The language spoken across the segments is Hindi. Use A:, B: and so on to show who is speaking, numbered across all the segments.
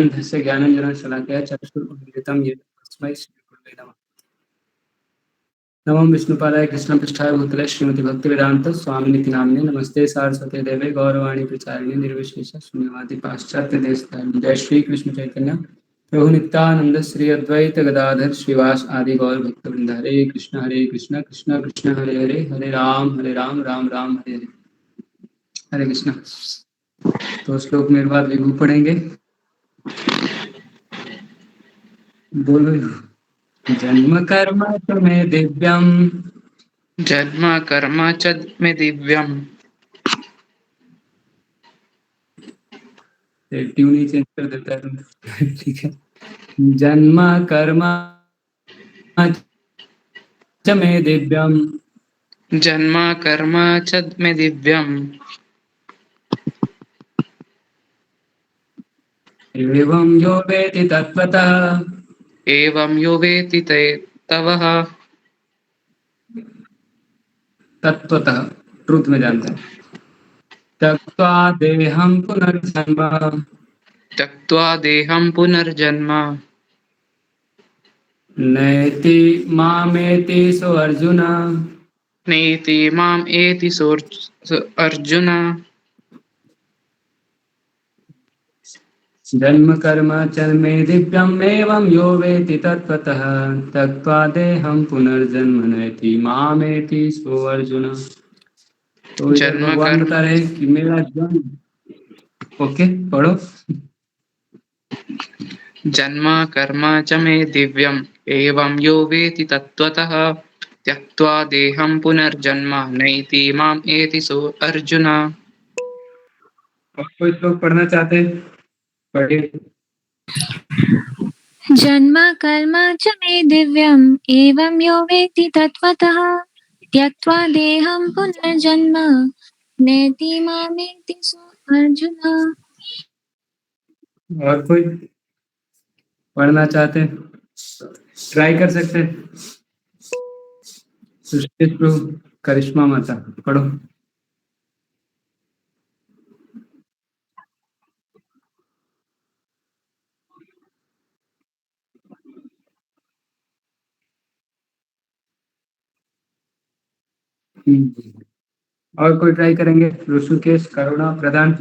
A: धस्य ज्ञानञ्जनं शलाकया चक्षुरुन्मिलितं येन तस्मै श्रीगुरवे नमः। नमो विष्णुपादाय कृष्णपृष्ठाय भूतले श्रीमती भक्तिवेदांत स्वामिनिति नामिने नमस्ते सारस्वते देवे गौरवाणी प्रचारिणे निर्विशेष शून्यवादी पाश्चात्य देशतारिणे। जय श्री कृष्ण चैतन्य प्रभु नित्यानंद श्री अद्वैत गदाधर श्रीवास आदि गौर भक्तवृंद। हरे कृष्ण कृष्ण कृष्ण हरे हरे, हरे राम राम राम हरे हरे। हरे कृष्ण। तो श्लोक मेरे बाद विभू पढ़ेंगे। बोलो। जन्म कर्म च मे दिव्यम,
B: जन्म कर्म च मे दिव्यम।
A: ट्यून ही चेंज कर देता है तुम। ठीक है। जन्म कर्म च मे दिव्यम,
B: जन्म कर्म च मे दिव्यम।
A: एवं यो वेति तत्त्वतः,
B: एवं यो वेत्ति तवः।
A: तत्त्वतः ट्रुथ में जानता है। त्यक्त्वा देहं पुनर्जन्म,
B: त्यक्त्वा देहं पुनर्जन्म
A: नैति मामेति सो अर्जुन।
B: नेति माम् एति अर्जुन।
A: जन्म कर्म च मे दिव्यम एवं यो वेति तत्त्वतः, त्यक्त्वा देहं पुनर्जन्म नैति मामेति सो अर्जुन। तो इधर
B: जन्म
A: भगवान
B: कर्म
A: बता रहे हैं कि मेरा जन्म, ओके पढ़ो।
B: जन्म कर्म च मे दिव्यम एवं यो वेत्ति तत्त्वतः, त्यक्त्वा देहं पुनर्जन्म नैति माम् एति सो अर्जुन।
A: और कोई श्लोक पढ़ना चाहते हैं पढ़िए।
C: जन्म कर्म च मे दिव्यम एवं यो वेत्ति तत्त्वतः, त्यक्त्वा देहं पुनर्जन्म नेति मामेति सो अर्जुन।
A: और कोई पढ़ना चाहते हैं ट्राई कर सकते हैं। सृष्टि प्रभु करिश्मा माता पढ़ो। और कोई ट्राई करेंगे? ऋषिकेश करुणा प्रधान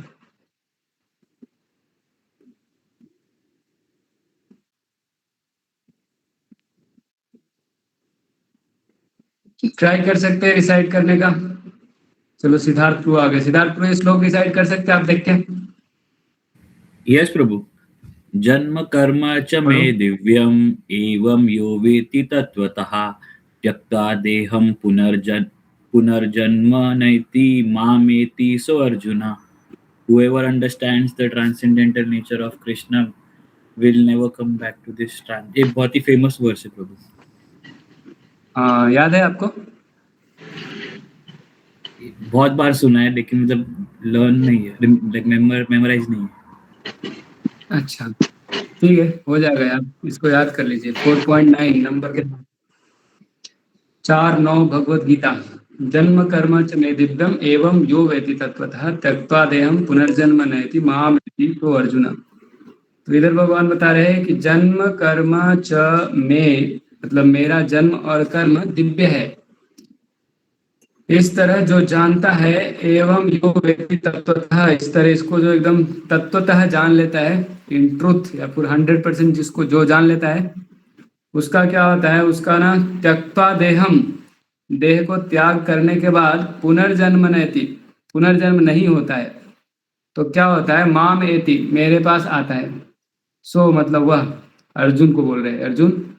A: ट्राई कर सकते हैं रिसाइड करने का। चलो सिद्धार्थ प्रभु आ गए। सिद्धार्थ प्रभु श्लोक रिसाइड कर सकते हैं आप देख के?
D: यस प्रभु। जन्म कर्म च मे दिव्यम एवं यो वेति तत्त्वतः, त्यक्त्वा देहं पुनर्जन्म नैति मामेति सो Arjun. Whoever understands the transcendental nature of Krishna will never come back to this trance. ये बहुत ही फेमस वर्स है प्रभु।
A: हाँ याद है आपको?
D: बहुत बार सुना है लेकिन मतलब लर्न नहीं है, लाइक मेमोराइज नहीं है।
A: अच्छा ठीक है, हो जाएगा। आप इसको याद कर लीजिए। 4.9 नंबर के 4.9 भगवत गीता। जन्म कर्म च मे दिव्यम एवं यो वेति तत्त्वतः, त्यक्त्वा देहं पुनर्जन्म नैति मामेति सो अर्जुन। तो इधर भगवान बता रहे हैं कि जन्म कर्म च मे, मतलब मेरा जन्म और कर्म दिव्य है। इस तरह जो जानता है, एवं यो वेति तत्वतः, इस तरह इसको जो एकदम तत्वतः जान लेता है, इन ट्रुथ या फिर 100% जिसको जो जान लेता है, उसका क्या होता है? उसका ना त्यक्त्वा देहम, देह को त्याग करने के बाद पुनर्जन्म नैति, पुनर्जन्म नहीं होता है। तो क्या होता है? माम एति, मेरे पास आता है। सो मतलब वह, अर्जुन को बोल रहे हैं। अर्जुन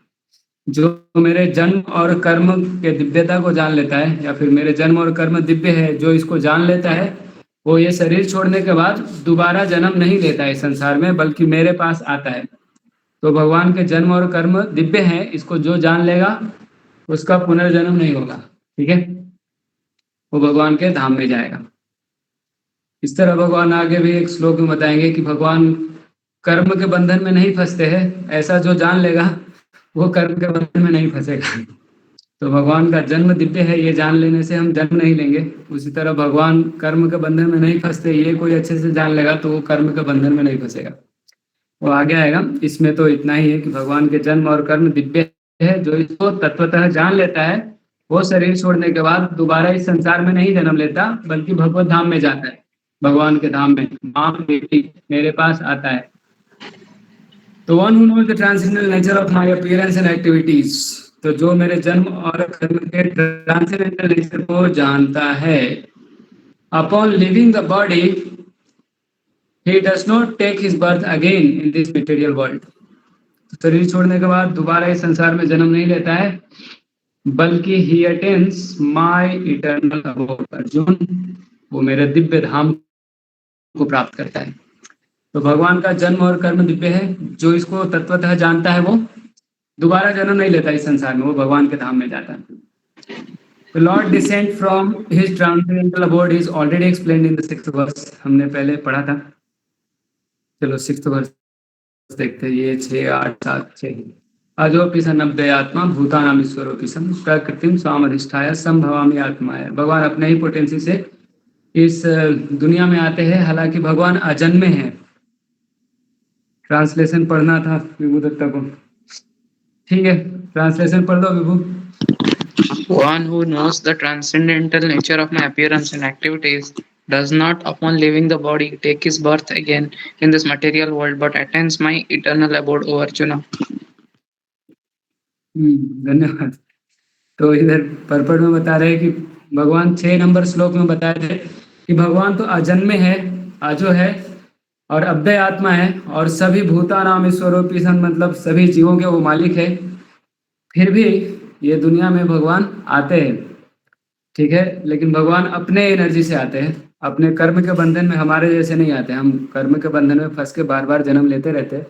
A: जो मेरे जन्म और कर्म के दिव्यता को जान लेता है, या फिर मेरे जन्म और कर्म दिव्य है, जो इसको जान लेता है, वो ये शरीर छोड़ने के बाद दोबारा जन्म नहीं लेता है संसार में, बल्कि मेरे पास आता है। तो भगवान के जन्म और कर्म दिव्य है, इसको जो जान लेगा उसका पुनर्जन्म नहीं होगा। ठीक है, वो भगवान के धाम में जाएगा। इस तरह भगवान आगे भी एक श्लोक में बताएंगे कि भगवान कर्म के बंधन में नहीं फंसते हैं। ऐसा जो जान लेगा वो कर्म के बंधन में नहीं फंसेगा। तो भगवान का जन्म दिव्य है, ये जान लेने से हम जन्म नहीं लेंगे। उसी तरह भगवान कर्म के बंधन में नहीं फंसते, ये कोई अच्छे से जान लेगा तो वो कर्म के बंधन में नहीं फंसेगा। वो आगे आएगा। इसमें तो इतना ही है कि भगवान के जन्म और कर्म दिव्य है। जो इसको तत्वतः जान लेता है वो शरीर छोड़ने के बाद दोबारा इस संसार में नहीं जन्म लेता, बल्कि भगवत धाम में जाता है, भगवान के धाम में। माम बेटी मेरे पास आता है। तो one who knows the transcendental nature of my appearance and activities, तो जो मेरे जन्म और कर्म के ट्रांसेंडेंटल नेचर को जानता है, upon living the body he does not take his birth again in this material world. शरीर छोड़ने के बाद दोबारा इस संसार में जन्म नहीं लेता है, बल्कि he attains my eternal abode. Arjun, वो मेरे दिव्य धाम को प्राप्त करता है। तो भगवान का जन्म और कर्म दिव्य है। जो इसको तत्वतः जानता है वो दोबारा जन्म नहीं लेता इस संसार में, वो भगवान के धाम में जाता है। The Lord descent from his transcendental abode is already explained in the 6th verse. हमने पहले पढ़ा था। चलो 6th वर्ष देखते हैं। ये 6, 8, 7, 6 अजोपि सन्नब्बे आत्मा भूतानाम ईश्वरोपि सम प्रकृतिम स्वामधिष्ठाय संभवामि आत्माय। भगवान अपने ही पोटेंसी से इस दुनिया में आते हैं, हालांकि भगवान अजन्मे हैं। ट्रांसलेशन पढ़ना था विभू दत्ता को। ठीक है, ट्रांसलेशन पढ़ दो विभू।
B: One who knows the transcendental nature of my appearance and activities does not, upon leaving the body, take his birth again in this material world, but attains my eternal abode, O Arjuna.
A: धन्यवाद। तो इधर परपट में बता रहे हैं कि भगवान 6 नंबर श्लोक में बताए थे कि भगवान तो अजन्मे है, आजो है और अव्यय आत्मा है, और सभी भूतानाम ईश्वरोपि सन, मतलब सभी जीवों के वो मालिक है। फिर भी ये दुनिया में भगवान आते हैं, ठीक है, लेकिन भगवान अपने एनर्जी से आते हैं, अपने कर्म के बंधन में हमारे जैसे नहीं आते। हम कर्म के बंधन में फंस के बार बार जन्म लेते रहते हैं,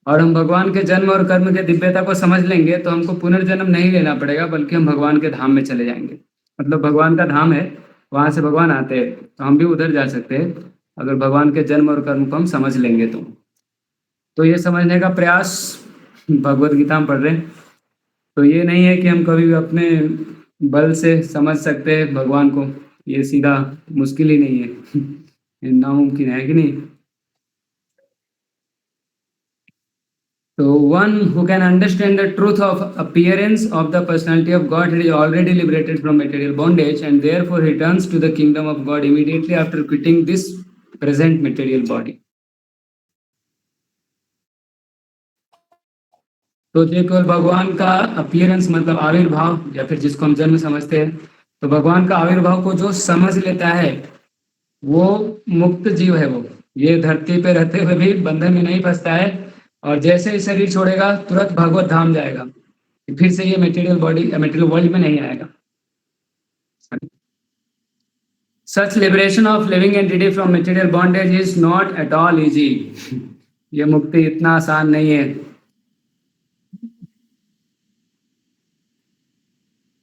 A: और हम भगवान के जन्म और कर्म के दिव्यता को समझ लेंगे तो हमको पुनर्जन्म नहीं लेना पड़ेगा, बल्कि हम भगवान के धाम में चले जाएंगे। मतलब भगवान का धाम है, वहाँ से भगवान आते हैं, तो हम भी उधर जा सकते हैं अगर भगवान के जन्म और कर्म को हम समझ लेंगे तो ये समझने का प्रयास भगवद गीता में पढ़ रहे हैं। तो ये नहीं है कि हम कभी भी अपने बल से समझ सकते हैं भगवान को, ये सीधा मुश्किल ही नहीं है, नामुमकिन है कि नहीं। तो one who can understand the truth of appearance of the personality of God is already liberated from material bondage, and therefore he turns to the kingdom of God immediately after quitting this present material body. तो जो केवल भगवान का अपीयरेंस मतलब आविर्भाव, या फिर जिसको हम जन्म समझते हैं, तो भगवान का आविर्भाव को जो समझ लेता है वो मुक्त जीव है। वो ये धरती पे रहते हुए भी बंधन में नहीं फंसता है, और जैसे ही शरीर छोड़ेगा तुरंत भगवत धाम जाएगा, फिर से ये मटेरियल बॉडी मटेरियल वर्ल्ड में नहीं आएगा। Such liberation of living entity from material bondage is not at all easy. ये मुक्ति इतना आसान नहीं है।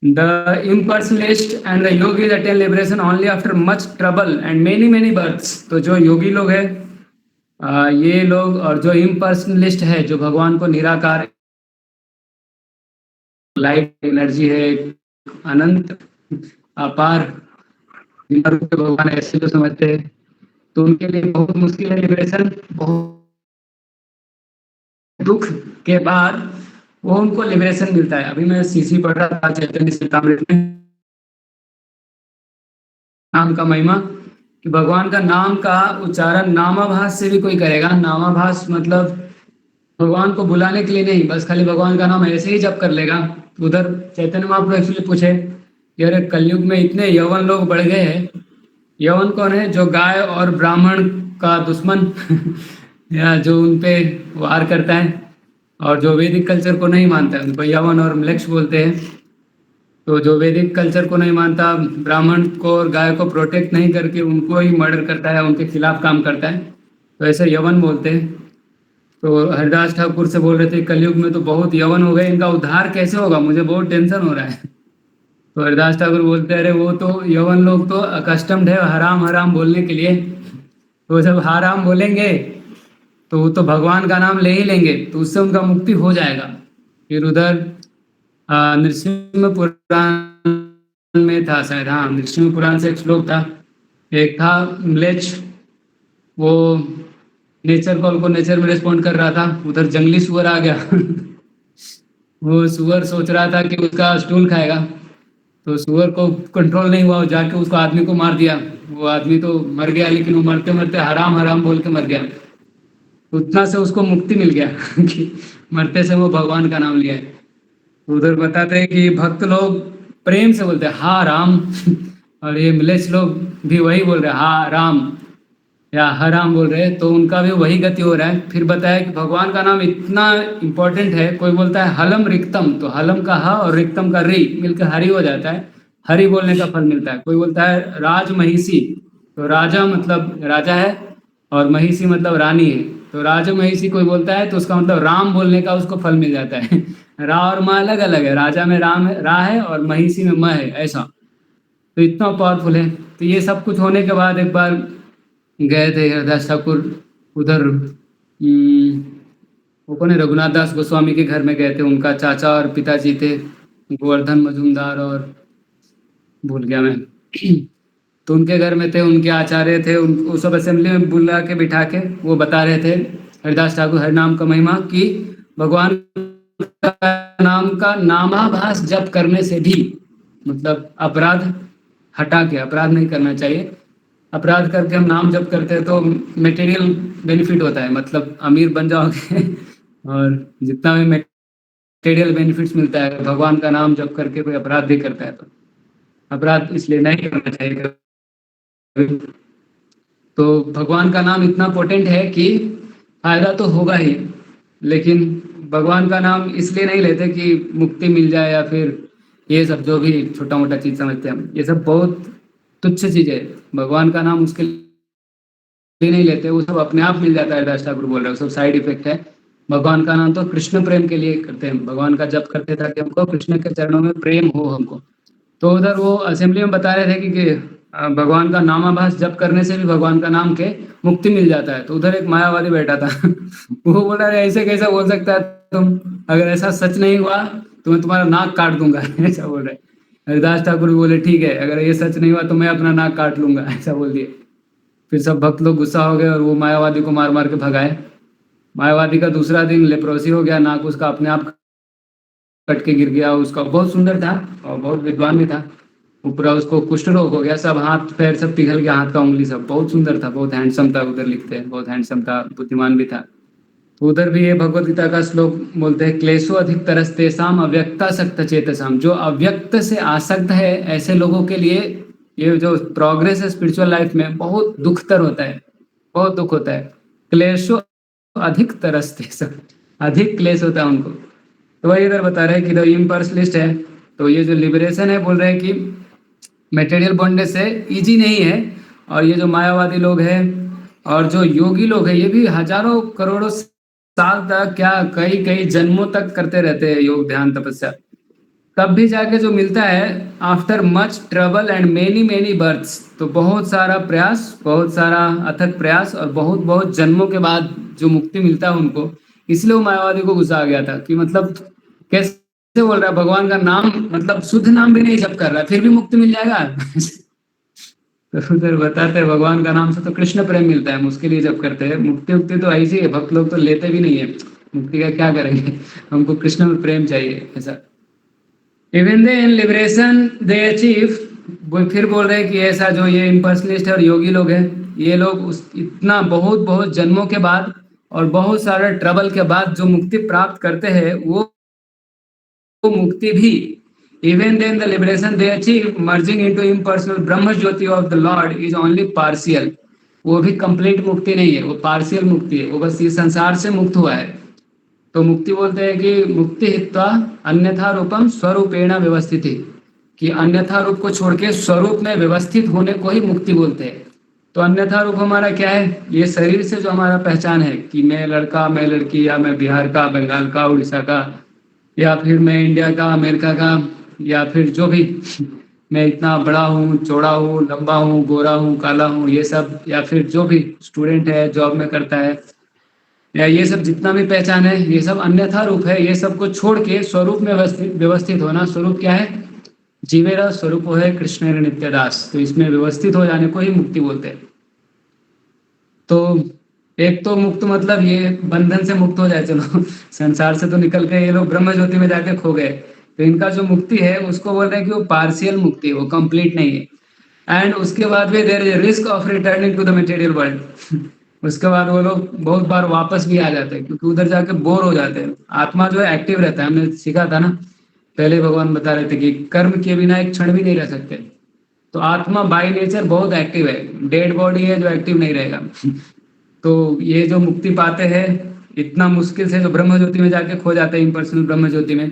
A: The impersonalist and the yogis attain liberation only after much trouble and many births. तो जो योगी लोग हैं, ये लोग, और जो इम्पर्सनलिस्ट है, जो भगवान को निराकार लाइट एनर्जी है, अनंत अपार भगवान ऐसे जो समझते हैं, तो उनके लिए बहुत मुश्किल है लिबरेशन। बहुत दुख के बाद वो उनको लिबरेशन मिलता है। अभी मैं सीसी पढ़ रहा था चैतन्य चरितामृत में, नाम का महिमा, कि भगवान का नाम का उच्चारण नामाभास से भी कोई करेगा। नामाभास मतलब भगवान को बुलाने के लिए नहीं, बस खाली भगवान का नाम ऐसे ही जप कर लेगा। उधर चैतन्य महाप्रभु एक्चुअली पूछे कि अरे कलयुग में इतने यवन लोग बढ़ गए हैं। यवन कौन है? जो गाय और ब्राह्मण का दुश्मन या जो उन पे वार करता है और जो वैदिक कल्चर को नहीं मानता है, उनको यवन और म्लेच्छ बोलते हैं। तो जो वैदिक कल्चर को नहीं मानता, ब्राह्मण को और गाय को प्रोटेक्ट नहीं करके उनको ही मर्डर करता है, उनके खिलाफ काम करता है, तो ऐसे यवन बोलते हैं। तो हरिदास ठाकुर से बोल रहे थे कलयुग में तो बहुत यवन हो गए, इनका उद्धार कैसे होगा, मुझे बहुत टेंशन हो रहा है। तो हरिदास ठाकुर बोलते हैं अरे वो तो यवन लोग तो अकस्टम्ड है हराम हराम बोलने के लिए, तो जब हराम बोलेंगे तो वो तो भगवान का नाम ले ही लेंगे, तो उससे उनका मुक्ति हो जाएगा। फिर उधर नृसिंह पुराण में था शायद, हाँ नृसिंह पुराण से एक श्लोक था, एक था म्लेच्छ, वो नेचर कॉल को नेचर में रिस्पॉन्ड कर रहा था, उधर जंगली सुअर आ गया। वो सुअर सोच रहा था कि उसका स्टूल खाएगा, तो सुअर को कंट्रोल नहीं हुआ, वो जाके उसको आदमी को मार दिया। वो आदमी तो मर गया, लेकिन वो मरते मरते हराम हराम बोल के मर गया। उतना से उसको मुक्ति मिल गया कि मरते से वो भगवान का नाम लिया है। उधर बताते हैं कि भक्त लोग प्रेम से बोलते हैं हा राम और ये मिलेच लोग भी वही बोल रहे हैं हा राम या हराम बोल रहे हैं, तो उनका भी वही गति हो रहा है। फिर बताया कि भगवान का नाम इतना इम्पोर्टेंट है, कोई बोलता है हलम रिक्तम, तो हलम का ह और रिक्तम का री मिलकर हरि हो जाता है, हरि बोलने का फल मिलता है। कोई बोलता है राज महिषी, तो राजा मतलब राजा है और महिषी मतलब रानी है, तो राज महिषी कोई बोलता है तो उसका मतलब राम बोलने का उसको फल मिल जाता है। रा और माँ अलग अलग है, राजा में राम है, रा है, और महिषी में म है, ऐसा। तो इतना पावरफुल है। तो ये सब कुछ होने के बाद एक बार गए थे हरिदास ठाकुर उधर, वो कौन है, रघुनाथ दास गोस्वामी के घर में गए थे। उनका चाचा और पिताजी थे गोवर्धन मजूमदार और भूल गया मैं। तो उनके घर में थे, उनके आचार्य थे, वो सब असेंबली में बुला के बिठा के वो बता रहे थे हरिदास ठाकुर हरि नाम का महिमा, कि भगवान का नाम का नामाभास जप करने से भी, मतलब अपराध हटा के, अपराध नहीं करना चाहिए, अपराध करके हम नाम जप करते हैं तो मटेरियल बेनिफिट होता है, मतलब अमीर बन जाओगे और जितना भी मटेरियल बेनिफिट्स मिलता है, भगवान का नाम जप करके कोई अपराध भी करता है तो अपराध इसलिए नहीं करना चाहिए कभी। तो भगवान का नाम इतना पोटेंट है कि फायदा तो होगा ही, लेकिन भगवान का नाम इसलिए नहीं लेते कि मुक्ति मिल जाए या फिर ये सब जो भी छोटा मोटा चीज समझते हैं हम, ये सब बहुत तुच्छ चीज है। भगवान का नाम उसके लिए नहीं लेते, वो सब अपने आप मिल जाता है। हरिदास ठाकुर बोल रहे हैं, सब साइड इफेक्ट है। भगवान का नाम तो कृष्ण प्रेम के लिए करते हैं, भगवान का जप करते ताकि हमको कृष्ण के चरणों में प्रेम हो हमको। तो उधर वो असेंबली में बता रहे थे कि भगवान का नामाभास जप करने से भी भगवान का नाम के मुक्ति मिल जाता है। तो उधर एक मायावादी बैठा था वो बोला रहे ऐसे कैसे बोल सकता है तुम, अगर ऐसा सच नहीं हुआ तो मैं तुम्हारा नाक काट दूंगा ऐसा बोल रहे। हरिदास ठाकुर भी बोले ठीक है, अगर ये सच नहीं हुआ तो मैं अपना नाक काट लूंगा, ऐसा बोल दिए। फिर सब भक्त लोग गुस्सा हो गए और वो मायावादी को मार मार के भगाए। मायावादी का दूसरा दिन लेप्रोसी हो गया, नाक उसका अपने आप कट के गिर गया। उसका बहुत सुंदर था और बहुत विद्वान भी था, ऊपर उसको कुष्ठ रोग हो गया, सब हाथ पैर सब पिघल गया, हाथ का उंगली सब। बहुत सुंदर था, बहुत हैंडसम था, उधर लिखते हैं बहुत हैंडसम था, बुद्धिमान भी था। तो उधर भी ये भगवत गीता का श्लोक बोलते हैं क्लेशो अधिक तरस्तेसाम अव्यक्तासक्त चेतसाम, जो अव्यक्त से आसक्त है ऐसे लोगों के लिए ये जो प्रोग्रेस है स्पिरिचुअल लाइफ में बहुत दुखतर होता है, बहुत दुख होता है। क्लेशो अधिक तरस्तेसाम, अधिक क्लेश होता है उनको। तो वही इधर बता रहे हैं कि द इम्पर्सनलिस्ट है, तो ये जो लिबरेशन है बोल रहे हैं कि मटेरियल बॉन्डेज से इजी नहीं है। और ये जो मायावादी लोग हैं और जो योगी लोग हैं, ये भी हजारों करोड़ों साल तक, क्या कई कई जन्मों तक करते रहते हैं योग ध्यान तपस्या, तब भी जाके जो मिलता है after much trouble and many many births, तो बहुत सारा प्रयास, बहुत सारा अथक प्रयास और बहुत बहुत जन्मों के बाद जो मुक्ति मिलता है उनको। इसलिए वो मायावादी को गुस्सा आ गया था कि मतलब कैसे बोल रहा है भगवान का नाम, मतलब शुद्ध नाम भी नहीं जप कर रहा है फिर भी मुक्ति मिल जाएगा तो उधर बताते हैं भगवान का नाम से तो कृष्ण प्रेम मिलता है, हम उसके लिए जप करते हैं। मुक्ति उक्ति तो ऐसी है, भक्त लोग तो लेते भी नहीं है, मुक्ति का क्या करेंगे, हमको कृष्ण में प्रेम चाहिए ऐसा। Even they in liberation they achieve, वो फिर बोल रहे हैं कि ऐसा जो ये इम्पर्सनलिस्ट है और योगी लोग हैं, ये लोग उस इतना बहुत बहुत जन्मों के बाद और बहुत सारे ट्रबल के बाद जो मुक्ति प्राप्त करते हैं, वो मुक्ति भी even then the liberation they achieve merging into impersonal Brahma Jyoti of the Lord is only partial, वो भी कंप्लीट मुक्ति नहीं है, वो पार्शियल मुक्ति है, वो बस ये संसार से मुक्त हुआ है। तो मुक्ति बोलते हैं कि मुक्ति हित्वा अन्यथा रूपम स्वरूपेण व्यवस्थिति, कि अन्यथा रूप को छोड़ के स्वरूप में व्यवस्थित होने को ही मुक्ति बोलते हैं। तो अन्यथा रूप हमारा क्या है, ये शरीर से जो हमारा पहचान है कि मैं लड़का, मैं लड़की, या मैं बिहार का, बंगाल का, उड़ीसा का, या फिर मैं इंडिया का, अमेरिका का, या फिर जो भी मैं इतना बड़ा हूँ, चौड़ा हूँ, लंबा हूँ, गोरा हूँ, काला हूँ, ये सब, या फिर जो भी स्टूडेंट है, जॉब में करता है, या ये सब जितना भी पहचान है, ये सब अन्यथा रूप है। ये सब को छोड़ के स्वरूप में व्यवस्थित होना, स्वरूप क्या है, जीवेरा स्वरूप है कृष्ण नित्यदास, तो इसमें व्यवस्थित हो जाने को ही मुक्ति बोलते हैं। तो एक तो मुक्त मतलब ये बंधन से मुक्त हो जाए, चलो संसार से तो निकल के ये लोग ब्रह्म ज्योति में जाके खो गए, तो इनका जो मुक्ति है उसको बोल रहे हैं कि वो पार्शियल मुक्ति है, वो कंप्लीट नहीं है। एंड उसके बाद भी there is risk of returning to the material world उसके बाद वो लोग बहुत बार वापस भी आ जाते हैं, क्योंकि उधर जाके बोर हो जाते हैं। आत्मा जो है एक्टिव रहता है, हमने सीखा था ना, पहले भगवान बता रहे थे कि कर्म के बिना एक क्षण भी नहीं रह सकते। तो आत्मा बाय नेचर बहुत एक्टिव है, डेड बॉडी है जो एक्टिव नहीं रहेगा तो ये जो मुक्ति पाते हैं इतना मुश्किल से, जो ब्रह्म ज्योति में जाके खो जाते हैं, इम्पर्सनल ब्रह्म ज्योति में,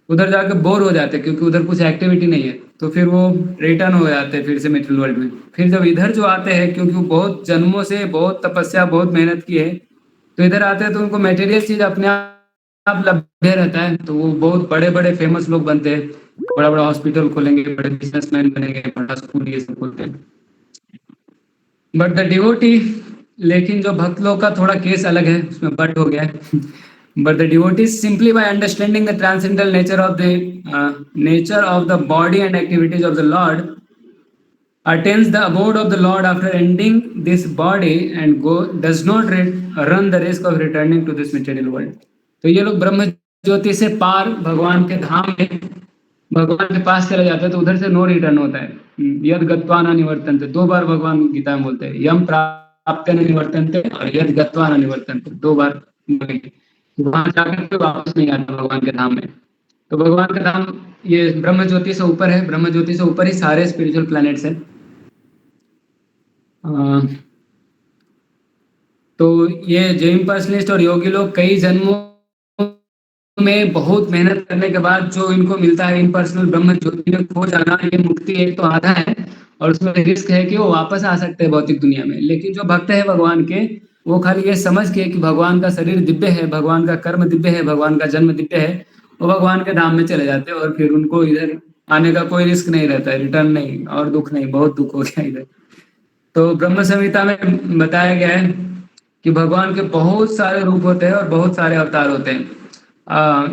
A: उधर जाके बोर हो जाते हैं क्योंकि उधर कुछ एक्टिविटी नहीं है, तो फिर वो रिटर्न हो जाते हैं फिर से मेटेरियल वर्ल्ड में। फिर जब इधर जो आते हैं, क्योंकि वो बहुत जन्मों से बहुत तपस्या बहुत मेहनत की है, तो इधर आते हैं तो उनको मटेरियल चीज अपने आप लभ्य रहता है, तो वो बहुत बड़े बड़े फेमस लोग बनते हैं, बड़ा बड़ा हॉस्पिटल खोलेंगे, बड़े बिजनेसमैन बनेंगे, बड़ा स्कूल ये सब खोलते हैं। बट द डिवोटी, लेकिन जो भक्त लोग का थोड़ा केस अलग है, उसमें बट हो गया है but the devotees simply by understanding the transcendental nature of the body and activities of the Lord attains the abode of the Lord after ending this body and does not run the risk of returning to this material world। तो ये लोग ब्रह्म ज्योति से पार भगवान के धाम में भगवान के पास चले जाते हैं, तो उधर से नो रिटर्न होता है। यद गत्वा न निवर्तन्ते, 2 बार भगवान गीता में बोलते हैं, यम प्राप्त न निवर्तन्ते और यद गत्वा न निवर्तन्ते, 2 बार बोलेंगे। वहां जाकर के वापस नहीं आता भगवान के धाम में। तो भगवान का धाम ये ब्रह्म ज्योति से ऊपर है, ब्रह्म ज्योति से ऊपर ही सारे स्पिरिचुअल प्लैनेट्स हैं। तो ये जैन पर्सनलिस्ट और योगी लोग कई जन्मों में बहुत मेहनत करने के बाद जो इनको मिलता है इन पर्सनल ब्रह्म ज्योति में खो जाना, ये मुक्ति एक तो आधा है, और उसमें रिस्क है कि वो वापस आ सकते हैं भौतिक दुनिया में। लेकिन जो भक्त है भगवान के, वो खाली ये समझ के कि भगवान का शरीर दिव्य है, भगवान का कर्म दिव्य है, भगवान का जन्म दिव्य है, वो भगवान के धाम में चले जाते हैं, और फिर उनको इधर आने का कोई रिस्क नहीं रहता है, रिटर्न नहीं, और दुख नहीं, बहुत दुख हो गया इधर। तो ब्रह्म संहिता में बताया गया है कि भगवान के बहुत सारे रूप होते हैं और बहुत सारे अवतार होते हैं।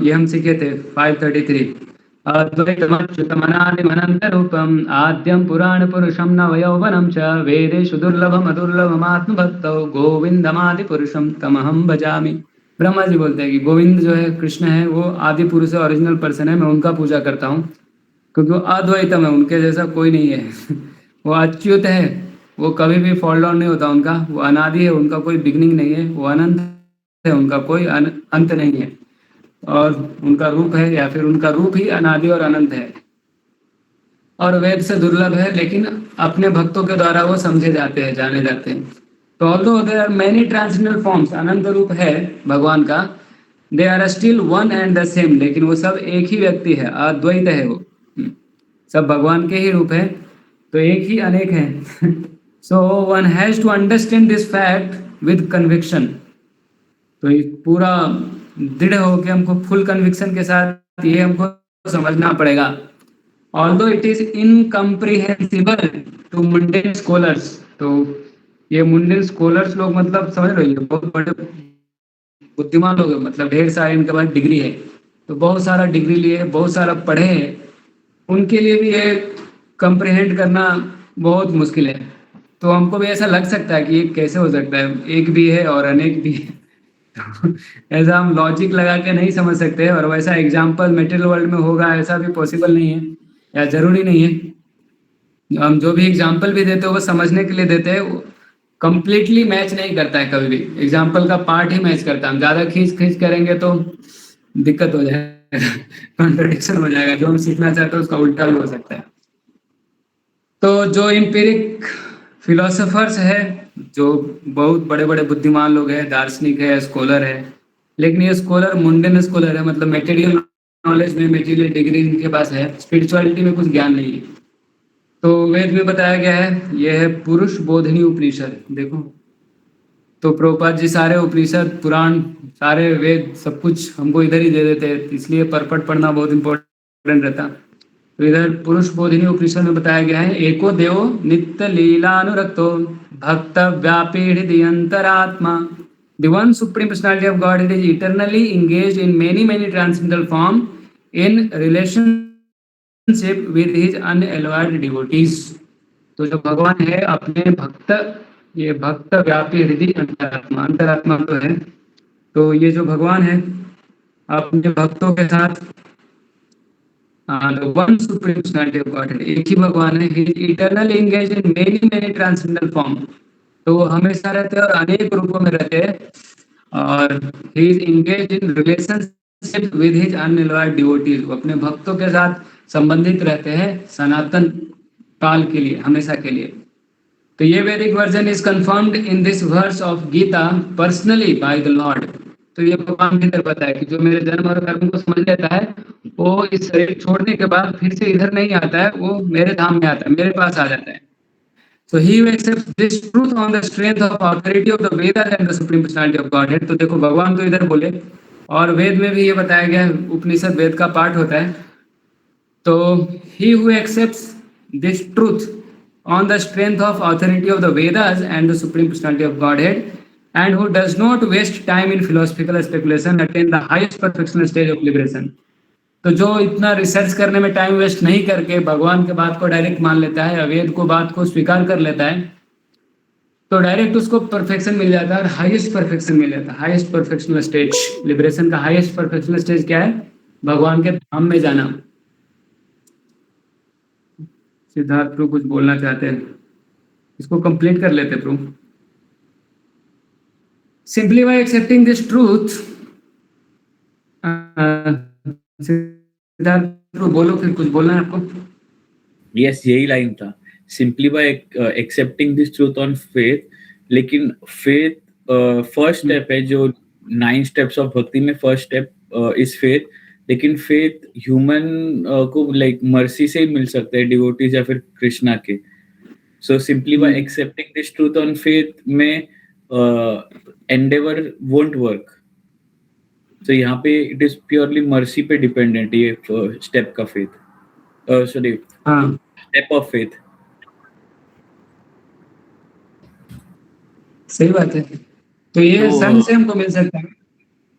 A: ये हम सीखे थे 533। अद्वैतमच्युतमनादिमनन्तरूपम् आद्यं पुराण पुरुषं नवयौवनं च वेदेषु दुर्लभम अदुर्लभमात्मभक्तौ गोविंदमादि पुरुषम तमहम भजामि। ब्रह्मा जी बोलते हैं कि गोविंद जो है, कृष्ण है, वो आदि पुरुष है, ओरिजिनल पर्सन है, मैं उनका पूजा करता हूँ क्योंकि वो अद्वैतम है, उनके जैसा कोई नहीं है वो अच्युत है, वो कभी भी फॉल डाउन नहीं होता उनका, वो अनादि है, उनका कोई बिगनिंग नहीं है, वो अनंत है, उनका कोई अंत नहीं है, और उनका रूप है, या फिर उनका रूप ही अनादि और अनंत है, और वेद से दुर्लभ है, लेकिन अपने भक्तों के द्वारा वो समझे जाते हैं, जाने जाते हैं। तो although there are many transcendental forms, अनंत रूप है भगवान का, they are still one and the same, लेकिन वो सब एक ही व्यक्ति है, अद्वैत है वो, सब भगवान के ही रूप है, तो एक ही अनेक है so one has to understand this fact with conviction. तो ये पूरा दृढ़ हो के हमको फुल कन्विक्शन के साथ ये हमको समझना पड़ेगा। Although it is incomprehensible to mundane scholars, तो ये मुंडेन स्कॉलर्स लोग मतलब समझ रहे हो, बहुत बड़े बुद्धिमान लोग हैं, मतलब ढेर सारे इनके पास डिग्री है, तो बहुत सारा डिग्री लिए, बहुत सारा पढ़े हैं, उनके लिए भी ये कंप्रिहेंड करना बहुत मुश्किल है। तो हमको भी ऐसा लग सकता है कि ये कैसे हो सकता है, एक भी है और अनेक भी है ऐसा हम लॉजिक लगा के नहीं समझ सकते, और वैसा एग्जाम्पल मेटेरियल वर्ल्ड में होगा ऐसा भी पॉसिबल नहीं है, या जरूरी नहीं है। हम जो भी एग्जाम्पल भी देते हैं वो समझने के लिए देते हैं, कंप्लीटली मैच नहीं करता है, कभी भी एग्जाम्पल का पार्ट ही मैच करता है। हम ज्यादा खींच खींच करेंगे तो दिक्कत हो जाएगा कॉन्ट्रडिक्शन हो जाएगा, जो हम सीखना चाहते हैं उसका उल्टा भी हो सकता है। तो जो एम्पिरिक फिलोसोफर्स है, जो बहुत बड़े बड़े बुद्धिमान लोग हैं, दार्शनिक है, स्कॉलर है, लेकिन ये स्कॉलर मुंडेन स्कॉलर है, मतलब मेटेरियल नॉलेज में, मेटेरियल डिग्री इनके पास है, स्पिरिचुअलिटी में कुछ ज्ञान नहीं है। तो वेद में बताया गया है, यह है पुरुष बोधिनी उपनिषद, देखो। तो प्रभुपाद जी सारे उपनिषद, पुराण, सारे वेद, सब कुछ हमको इधर ही दे देते हैं, इसलिए परपट पढ़ना बहुत इंपॉर्टेंट रहता। तो इधर पुरुष बोधिनी उपनिषद में बताया गया है, एको देवो नित्य लीलानुरक्तो भक्त व्यापीढ़ अंतरात्मा, the one supreme personality of God, it is eternally engaged in many transcendental form in relationship with his unalloyed devotees। तो जो भगवान है अपने भक्त ये भक्त व्यापी हृदय अंतरात्मा, अंतरात्मा तो है। तो ये जो भगवान है अपने भक्तों के साथ one supreme personality of God, एक ही भगवान है। He eternal engage in many many transcendental form, तो वो हमेशा रहते हैं और अनेक रूपों में रहते हैं। और he is engage in relationship with his unalloyed devotees, वो अपने भक्तों के साथ संबंधित रहते हैं सनातन काल के लिए, हमेशा के लिए। तो ये Vedic version is confirmed in this verse of Gita personally by the Lord. तो ये भगवान के अंदर बताया कि जो मेरे जन्म और कर्म को समझ लेता है वो इस शरीर छोड़ने के बाद फिर से इधर नहीं आता है, वो मेरे धाम में आता है, मेरे पास आ जाता है। So he who accepts this truth on the strength of authority of the Vedas and the Supreme Personality of Godhead। तो देखो भगवान तो इधर बोले और वेद में भी ये बताया गया है, उपनिषद वेद का पाठ होता है। तो he who accepts this truth on the strength of authority of the Vedas and the Supreme Personality of Godhead and who does not waste time in philosophical speculation attain the highest perfectional stage of liberation। तो जो इतना रिसर्च करने में टाइम वेस्ट नहीं करके भगवान के बात को डायरेक्ट मान लेता है, अवेद को बात को स्वीकार कर लेता है, तो डायरेक्ट उसको परफेक्शन मिल जाता है और हाईएस्ट परफेक्शन मिल जाता है। हाईएस्ट परफेक्शनल स्टेज, लिबरेशन का हाईएस्ट परफेक्शनल स्टेज क्या है? भगवान के धाम में जाना। सिद्धार्थ प्रभु कुछ बोलना चाहते हैं, इसको कंप्लीट कर लेते प्रभु। Simply by accepting this truth, Siddharth Prabhu बोलो, फिर कुछ बोलना है आपको?
D: यस, यही लाइन था, simply by accepting this truth on faith. लेकिन फेथ फर्स्ट स्टेप है, जो 9 स्टेप्स ऑफ भक्ति में फर्स्ट स्टेप इज फेथ। लेकिन फेथ ह्यूमन को लाइक मर्सी से ही मिल सकता है, डिवोटीज या फिर कृष्णा के। So simply by accepting this truth on faith में एंडेवर वोंट वर्क। तो यहाँ पे इट इज प्योरली मर्सी पे डिपेंडेंट ये स्टेप का faith, sorry step of faith.
A: सही बात है। तो ये संग से हमको मिल सकता है।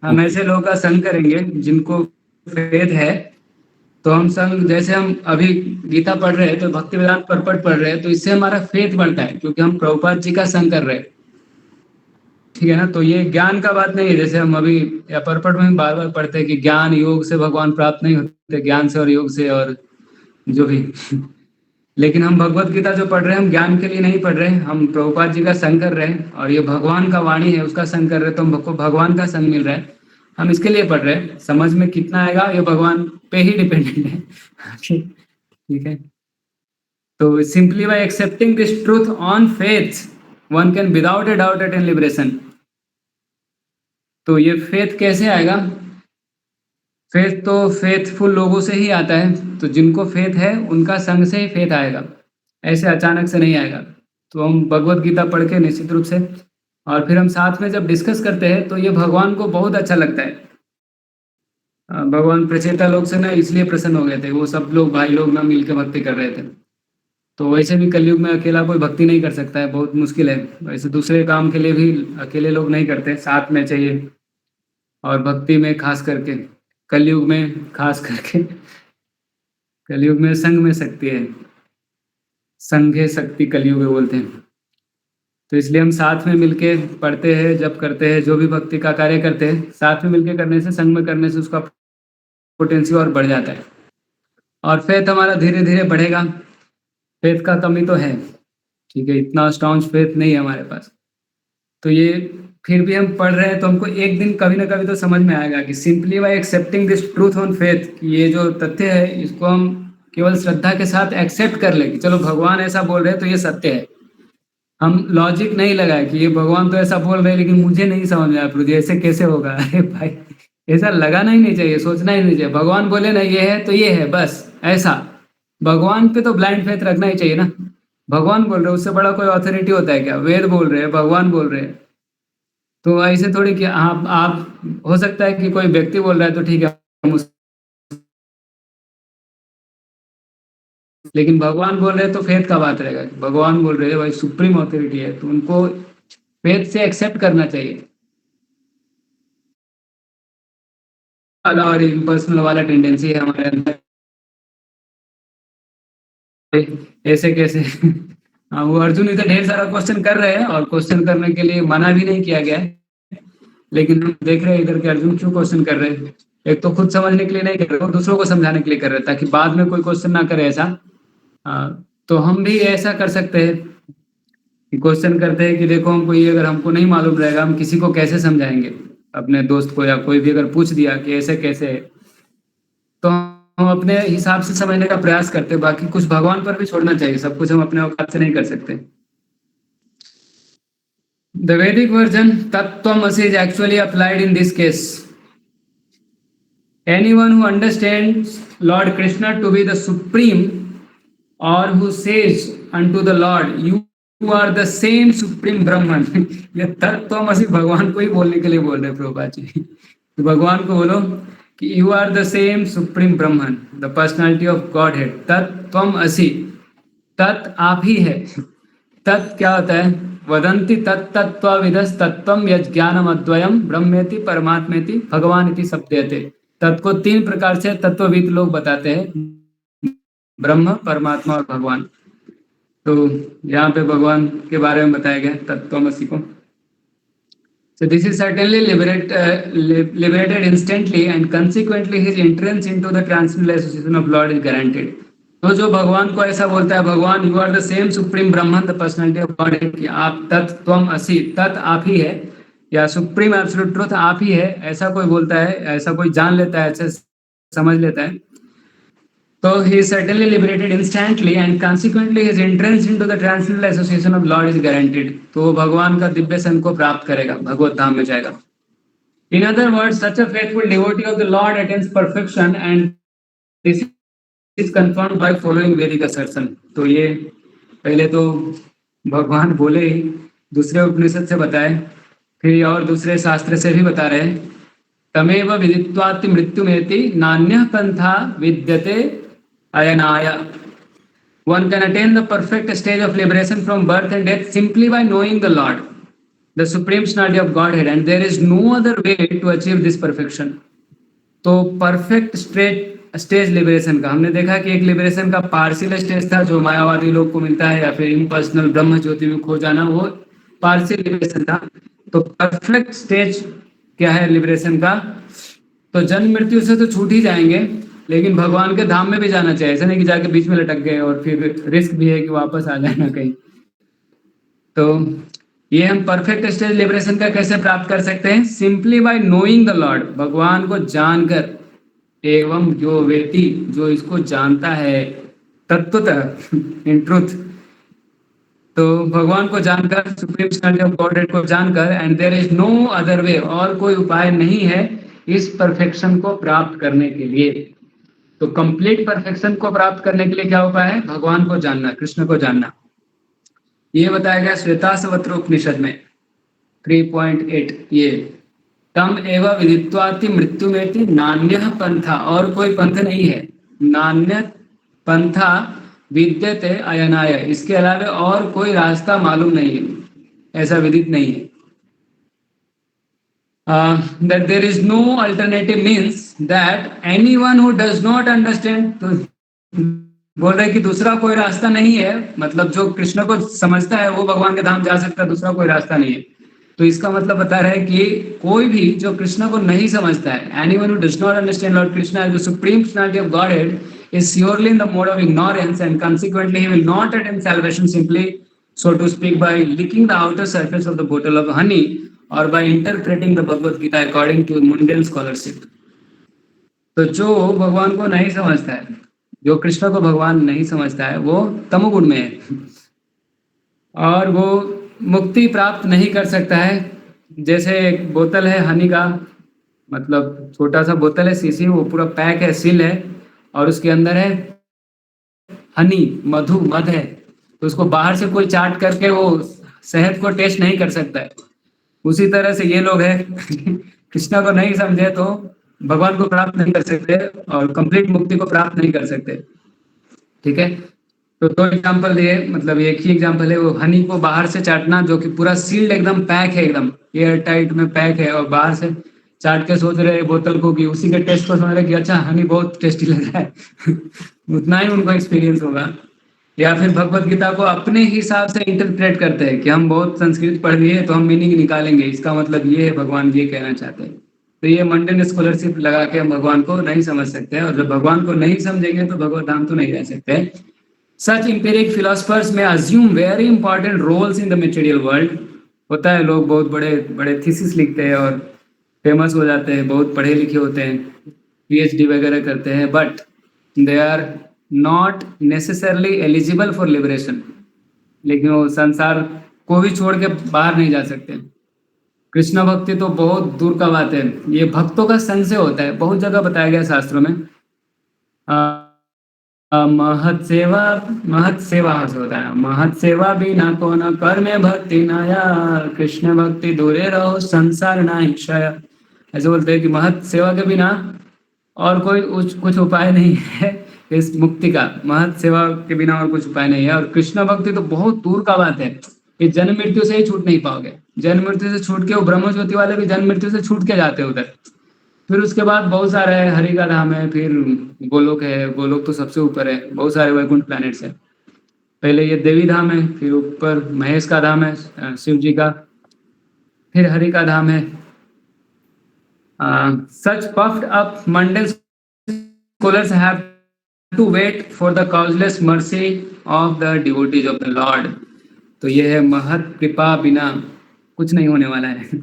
A: हम ऐसे लोगों का संग करेंगे जिनको फेथ है, तो हम संग, जैसे हम अभी गीता पढ़ रहे हैं तो भक्ति वेदांत परपट पढ़ रहे हैं, तो इससे हमारा फेथ बढ़ता है क्योंकि हम प्रभुपाद जी का संग कर रहे हैं, ठीक है ना। तो ये ज्ञान का बात नहीं है, जैसे हम अभी या परपट में बार बार पढ़ते हैं कि ज्ञान योग से भगवान प्राप्त नहीं होते, ज्ञान से और योग से और जो भी लेकिन हम भगवत गीता जो पढ़ रहे हैं हम ज्ञान के लिए नहीं पढ़ रहे हैं, हम प्रभुपाद जी का संग कर रहे हैं और ये भगवान का वाणी है उसका संग कर रहे हैं, तो हमको भगवान का संग मिल रहा है, हम इसके लिए पढ़ रहे हैं। समझ में कितना आएगा ये भगवान पे ही डिपेंडेंट है, ठीक है। तो simply by accepting this truth on faith one can without a doubt attain liberation. तो ये फेथ कैसे आएगा? फेथ तो फेथफुल लोगों से ही आता है, तो जिनको फेथ है उनका संग से ही फेथ आएगा, ऐसे अचानक से नहीं आएगा। तो हम भगवत गीता पढ़ के निश्चित रूप से, और फिर हम साथ में जब डिस्कस करते हैं तो ये भगवान को बहुत अच्छा लगता है। भगवान प्रचेता लोग से ना इसलिए प्रसन्न हो गए थे, वो सब लोग भाई लोग ना मिलकर भक्ति कर रहे थे। तो वैसे भी कलयुग में अकेला कोई भक्ति नहीं कर सकता है, बहुत मुश्किल है। वैसे दूसरे काम के लिए भी अकेले लोग नहीं करते, साथ में चाहिए। और भक्ति में खास करके कलयुग में, खास करके कलयुग में संग में शक्ति है, संघे शक्ति कलयुग में बोलते हैं। तो इसलिए हम साथ में मिलके पढ़ते हैं, जब करते हैं, जो भी भक्ति का कार्य करते हैं साथ में मिलके करने से, संग में करने से उसका पोटेंशियल और बढ़ जाता है और फेथ हमारा धीरे धीरे बढ़ेगा। फेथ का कमी तो है, ठीक है, इतना स्ट्रॉन्ग फेथ नहीं है हमारे पास। तो ये फिर भी हम पढ़ रहे हैं तो हमको एक दिन कभी ना कभी तो समझ में आएगा कि simply by accepting this truth on faith, कि ये जो तथ्य है इसको हम केवल श्रद्धा के साथ एक्सेप्ट कर ले कि चलो भगवान ऐसा बोल रहे हैं तो ये सत्य है। हम लॉजिक नहीं लगाए कि ये भगवान तो ऐसा बोल रहे हैं लेकिन मुझे नहीं समझ में आया प्रभु जी ऐसे कैसे होगा। अरे भाई ऐसा लगाना ही नहीं चाहिए, सोचना ही नहीं चाहिए। भगवान बोले ना ये है तो ये है, बस ऐसा। भगवान पे तो ब्लाइंड फेथ रखना ही चाहिए ना। भगवान बोल रहे हैं, उससे बड़ा कोई अथॉरिटी होता है क्या? वेद बोल रहे हैं, भगवान बोल रहे हैं, तो ऐसे थोड़ी कि आप हो सकता है कि कोई व्यक्ति बोल रहा है तो ठीक है हम उस, लेकिन भगवान बोल रहे हैं तो फेथ का बात रहेगा। भगवान बोल रहे हैं, भाई सुप्रीम अथॉरिटी है, तो उनको फेथ से एक्सेप्ट करना चाहिए। और इम्पर्सनल वाला टेंडेंसी है हमारे अंदर, ऐसे कैसे हाँ, वो अर्जुन इधर ढेर सारा क्वेश्चन कर रहे हैं और क्वेश्चन करने के लिए मना भी नहीं किया गया है, लेकिन हम देख रहे हैं इधर के अर्जुन क्यों क्वेश्चन कर रहे हैं। एक तो खुद समझने के लिए नहीं कर रहे और दूसरों को समझाने के लिए कर रहे हैं, ताकि बाद में कोई क्वेश्चन ना करे ऐसा। तो हम भी ऐसा कर सकते हैं कि क्वेश्चन करते हैं कि देखो हमको ये अगर हमको नहीं मालूम रहेगा हम किसी को कैसे समझाएंगे, अपने दोस्त को या कोई भी अगर पूछ दिया कि ऐसे कैसे है, तो हम अपने हिसाब से समझने का प्रयास करते हैं। बाकी कुछ भगवान पर भी छोड़ना चाहिए, सब कुछ हम अपने औकात से नहीं कर सकते। The Vedic version Tattvamasi is actually applied in this case. Anyone who understands Lord Krishna to be the supreme, or who says unto the Lord, you are the same supreme Brahman. ये तत्वमसि भगवान को ही बोलने के लिए बोल रहे प्रभुपाद जी। तो भगवान को बोलो कि you are the same supreme Brahman, the personality of Godhead. तत्वमसि, तत् आप ही है। तत् क्या होता है? वदंति तत्तत्त्वविदस् तत्त्वं यज्ञानम अद्वयम ब्रह्मेति परमात्मेति भगवान इति शब्देते। तत् को तीन प्रकार से तत्वविद लोग बताते हैं, ब्रह्म, परमात्मा और भगवान। तो यहाँ पे भगवान के बारे में बताया गया तत्त्वमसि को। So this is certainly liberated instantly, and consequently his entrance into the transcendental association of Lord is guaranteed. तो जो भगवान को ऐसा बोलता है, भगवान you are the same supreme Brahman the personality of God है, कि आप तत् त्वम असि, तत् आप ही है, या सुप्रीम एब्सोल्यूट ट्रुथ आप ही है, ऐसा कोई बोलता है, ऐसा कोई जान लेता है, ऐसे समझ लेता है, तो he is certainly liberated instantly, and consequently his entrance into the transcendental association of Lord is guaranteed. तो भगवान का दिव्य संग को प्राप्त करेगा, भगवत धाम में जाएगा। In other words, such a faithful devotee of the Lord attains perfection, and this is confirmed by following Vedic assertion. तो ये पहले तो भगवान बोले ही, दूसरे उपनिषद से बताए, फिर और दूसरे शास्त्र से भी बता रहे हैं। तमेव विदित्वाति मृत्युमेति नान्यः पंथा विद्यते अयनाय। One can attain the perfect stage of liberation from birth and death simply by knowing the Lord, the supreme personality of Godhead, and there is no other way to achieve this perfection. तो परफेक्ट स्टेज लिबरेशन का हमने देखा कि एक लिबरेशन का पार्शियल स्टेज था जो मायावादी लोग को मिलता है, या फिर इम्पर्सनल ब्रह्म ज्योति में खो जाना, वो पार्शियल लिबरेशन था। तो परफेक्ट स्टेज क्या है लिबरेशन का? तो जन्म मृत्यु से तो छूट ही जाएंगे, लेकिन भगवान के धाम में भी जाना चाहिए। ऐसा नहीं कि जाके बीच में लटक गए और फिर रिस्क भी है कि वापस आ जाए ना कहीं। तो ये हम परफेक्ट स्टेज लिबरेशन का कैसे प्राप्त कर सकते हैं? Simply by knowing the Lord, भगवान को जानकर, एवं जो व्यक्ति जो इसको जानता है तत्वतः इन ट्रुथ, तो भगवान को जानकर, सुप्रीम पर्सनालिटी ऑफ गॉडहेड को जानकर, and there is no other way, और कोई उपाय नहीं है इस परफेक्शन को प्राप्त करने के लिए। तो कंप्लीट परफेक्शन को प्राप्त करने के लिए क्या उपाय है? भगवान को जानना, कृष्ण को जानना। ये बताया गया श्वेताश्वत्र उपनिषद में 3.8, ये तम एव विदित्वाति मृत्युमेति नान्यः पंथा, और कोई पंथ नहीं है, नान्य पंथा विद्यते अयनाय, इसके अलावा और कोई रास्ता मालूम नहीं है, ऐसा विदित नहीं है। That there is no alternative means that anyone who does not understand, तो बोल रहे कि दूसरा कोई रास्ता नहीं है, मतलब जो कृष्ण को समझता है वो भगवान के धाम जा सकता है, दूसरा कोई रास्ता नहीं है। तो इसका मतलब बता रहा है कि कोई भी जो कृष्ण को नहीं समझता है, anyone who does not understand Lord Krishna as the supreme personality of Godhead is surely in the mode of ignorance, and consequently he will not attain salvation simply, so to speak, by licking the outer surface of the bottle of honey, or by interpreting the Bhagavad Gita according to mundane scholarship. तो जो भगवान को नहीं समझता है, जो कृष्ण को भगवान नहीं समझता है, वो तमोगुण में है और वो मुक्ति प्राप्त नहीं कर सकता है। जैसे एक बोतल है हनी का, मतलब छोटा सा बोतल है शीशी, वो पूरा पैक है, सील है, और उसके अंदर है हनी, मधु, मध है, तो उसको बाहर से कोई चाट करके वो शहद को टेस्ट नहीं कर सकता है। उसी तरह से ये लोग हैं कृष्णा को नहीं समझे तो भगवान को प्राप्त नहीं कर सकते और कंप्लीट मुक्ति को प्राप्त नहीं कर सकते। ठीक है, तो दो एग्जांपल दिए, मतलब एक ही एग्जांपल है वो हनी को बाहर से चाटना, जो कि पूरा सील्ड एकदम पैक है, एकदम एयर टाइट में पैक है, और बाहर से चाट के सोच रहे बोतल को कि उसी के टेस्ट को समझ रहे कि अच्छा हनी बहुत टेस्टी लग रहा है उतना ही उनको एक्सपीरियंस होगा। या फिर भगवत गीता को अपने हिसाब से इंटरप्रेट करते हैं कि हम बहुत संस्कृत पढ़ लिए तो हम मीनिंग निकालेंगे, इसका मतलब ये है, भगवान ये कहना चाहते हैं। तो ये मंडन स्कॉलरशिप लगा के हम भगवान को नहीं समझ सकते, और जब भगवान को नहीं समझेंगे तो भगवत धाम तो नहीं रह सकते। सच empiric philosophers may assume very important roles in the material world। होता है, लोग बहुत बड़े बड़े थीसिस लिखते हैं और फेमस हो जाते हैं, बहुत पढ़े लिखे होते हैं, PhD वगैरह करते हैं, but they are not necessarily eligible for liberation. लेकिन वो संसार को भी छोड़ के बाहर नहीं जा सकते। कृष्ण भक्ति तो बहुत दूर का बात है, ये भक्तों का संग से होता है। बहुत जगह बताया गया शास्त्रों में, महत सेवा से होता है, महत सेवा बिना को न कर्मे भक्ति नया, कृष्ण भक्ति दूरे रहो संसार ना क्षय। ऐसे बोलते हैं कि महत सेवा के बिना और कोई कुछ उपाय नहीं है इस मुक्ति का। महत सेवा के बिना और कुछ उपाय नहीं है। और कृष्ण भक्ति तो बहुत दूर का बात है, ये जन्म मृत्यु से ही छूट नहीं पाओगे। जन्म मृत्यु से छूट के, वो ब्रह्म ज्योति वाले भी जन्म मृत्यु से छूट के जाते हैं उधर। फिर उसके बाद बहुत सारे है, हरि का धाम है, फिर गोलोक है, गोलोक तो सबसे ऊपर है, बहुत सारे वैकुंठ प्लैनेट्स है। पहले ये देवी धाम है, फिर ऊपर महेश का धाम है, शिव जी का, फिर हरि का धाम है। Such puffed up mundane scholars have to wait for the causeless mercy of the devotees of the Lord. तो ये है महत कृपा बिना कुछ नहीं होने वाला है।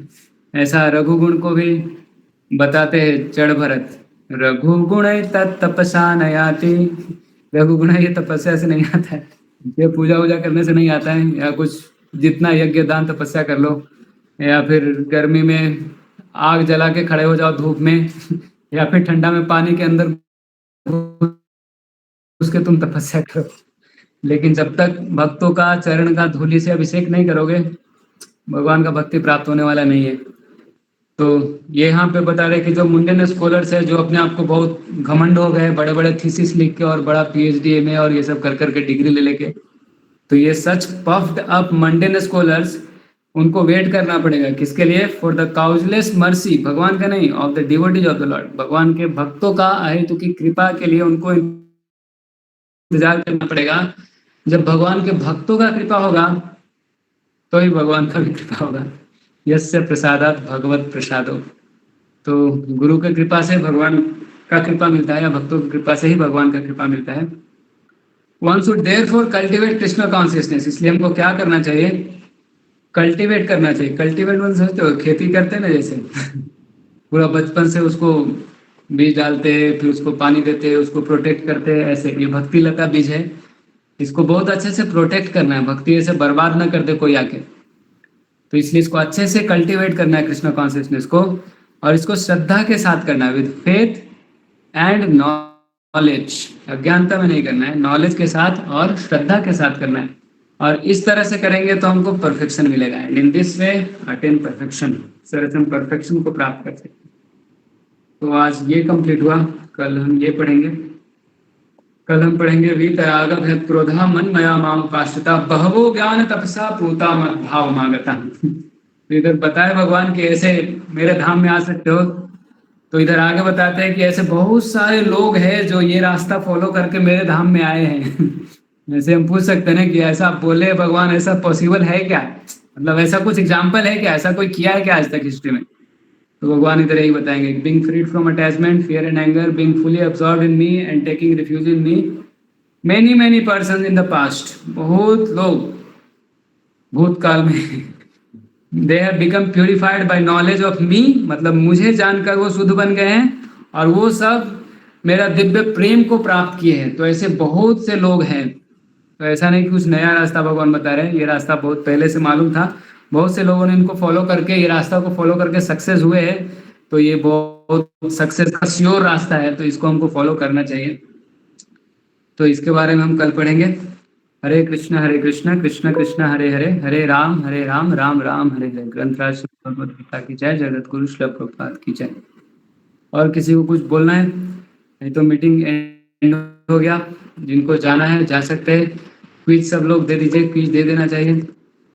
A: ऐसा रघुगुण को भी बताते हैं चढ़ भरत, रघुगुण तपसा नयाति। रघुगुण ये तपस्या से नहीं आता है, ये पूजा वूजा करने से नहीं आता है, या कुछ जितना यज्ञ दान तपस्या कर लो, या फिर गर्मी में आग जला के खड़े हो जाओ धूप में, या फिर ठंडा में पानी के अंदर उसके तुम तपस्या करो। लेकिन जब तक भक्तों का चरण का धूलि से अभिषेक नहीं करोगे, भगवान का भक्ति प्राप्त होने वाला नहीं है। तो ये यहाँ पे बता रहे कि जो मुंडन स्कॉलर्स है, जो अपने आप को बहुत घमंड हो गए, बड़े बड़े थीसिस लिख के और बड़ा PhD MA और ये सब कर करके डिग्री ले लेके, तो ये सच पफ्ड अप मंडन स्कॉलर्स, उनको वेट करना पड़ेगा किसके लिए? फॉर द काउजलेस मर्सी, भगवान का नहीं, of the devotees of the Lord, भगवान के भक्तों का अहेतु की कृपा के लिए उनको इंतजार करना पड़ेगा। जब भगवान के भक्तों का कृपा होगा तो ही भगवान का भी कृपा होगा। यस्य प्रसादात भगवत प्रसादो। तो गुरु की कृपा से भगवान का कृपा मिलता है, या भक्तों की कृपा से ही भगवान का कृपा मिलता है। One should therefore cultivate Krishna consciousness. इसलिए हमको क्या करना चाहिए? कल्टिवेट करना चाहिए। कल्टिवेट मतलब समझते हो, खेती करते हैं ना, जैसे पूरा बचपन से उसको बीज डालते हैं, फिर उसको पानी देते हैं, उसको प्रोटेक्ट करते हैं, ऐसे ये भक्ति लता बीज है, इसको बहुत अच्छे से प्रोटेक्ट करना है। भक्ति ऐसे बर्बाद ना कर दे कोई आके, तो इसलिए इसको अच्छे से कल्टीवेट करना है कृष्ण कॉन्शियसनेस को, और इसको श्रद्धा के साथ करना है, विद फेथ एंड नॉलेज। अज्ञानता में नहीं करना है, नॉलेज के साथ और श्रद्धा के साथ करना है। और इस तरह से करेंगे तो हमको परफेक्शन मिलेगा। And in this way attain perfection, इस तरह से हम परफेक्शन को प्राप्त कर सकते हैं। तो आज ये कंप्लीट हुआ, कल हम ये पढ़ेंगे। कल हम पढ़ेंगे वीतराग भयत क्रोधा मन मया माम उपाश्रिता बहवो ज्ञान तपसा पूता मत भाव मागता। तो इधर बताए भगवान कि ऐसे मेरे धाम में आ सकते हो। तो इधर आगे बताते हैं कि ऐसे बहुत सारे लोग हैं जो ये रास्ता फॉलो करके मेरे धाम में आए हैं। जैसे हम पूछ सकते हैं कि ऐसा बोले भगवान, ऐसा पॉसिबल है क्या? मतलब ऐसा कुछ एग्जाम्पल है क्या, ऐसा कोई किया है क्या आज तक हिस्ट्री में? तो भगवान इधर यही बताएंगे, being freed from attachment, fear and anger, being fully absorbed in me and taking refuge in me, many person in the past. बहुत लोग भूतकाल में they have become purified by knowledge of me, मतलब मुझे जानकर वो शुद्ध बन गए हैं, और वो सब मेरा दिव्य प्रेम को प्राप्त किए हैं। तो ऐसे बहुत से लोग हैं। तो ऐसा नहीं कि कुछ नया रास्ता भगवान बता रहे हैं, ये रास्ता बहुत पहले से मालूम था। बहुत से लोगों ने इनको फॉलो करके, ये रास्ता को फॉलो करके सक्सेस हुए हैं। तो ये बहुत सक्सेस का श्योर रास्ता है, तो इसको हमको फॉलो करना चाहिए। तो इसके बारे में हम कल पढ़ेंगे। हरे कृष्ण कृष्ण कृष्ण हरे हरे, हरे राम राम राम हरे हरे। ग्रंथराज भगवद गीता की जय, जगत गुरु श्रील प्रभुपाद की जय। और किसी को कुछ बोलना है? नहीं तो मीटिंग एंड हो गया। जिनको जाना है जा सकते हैं। क्विज सब लोग दे दीजिए, क्विज दे देना चाहिए।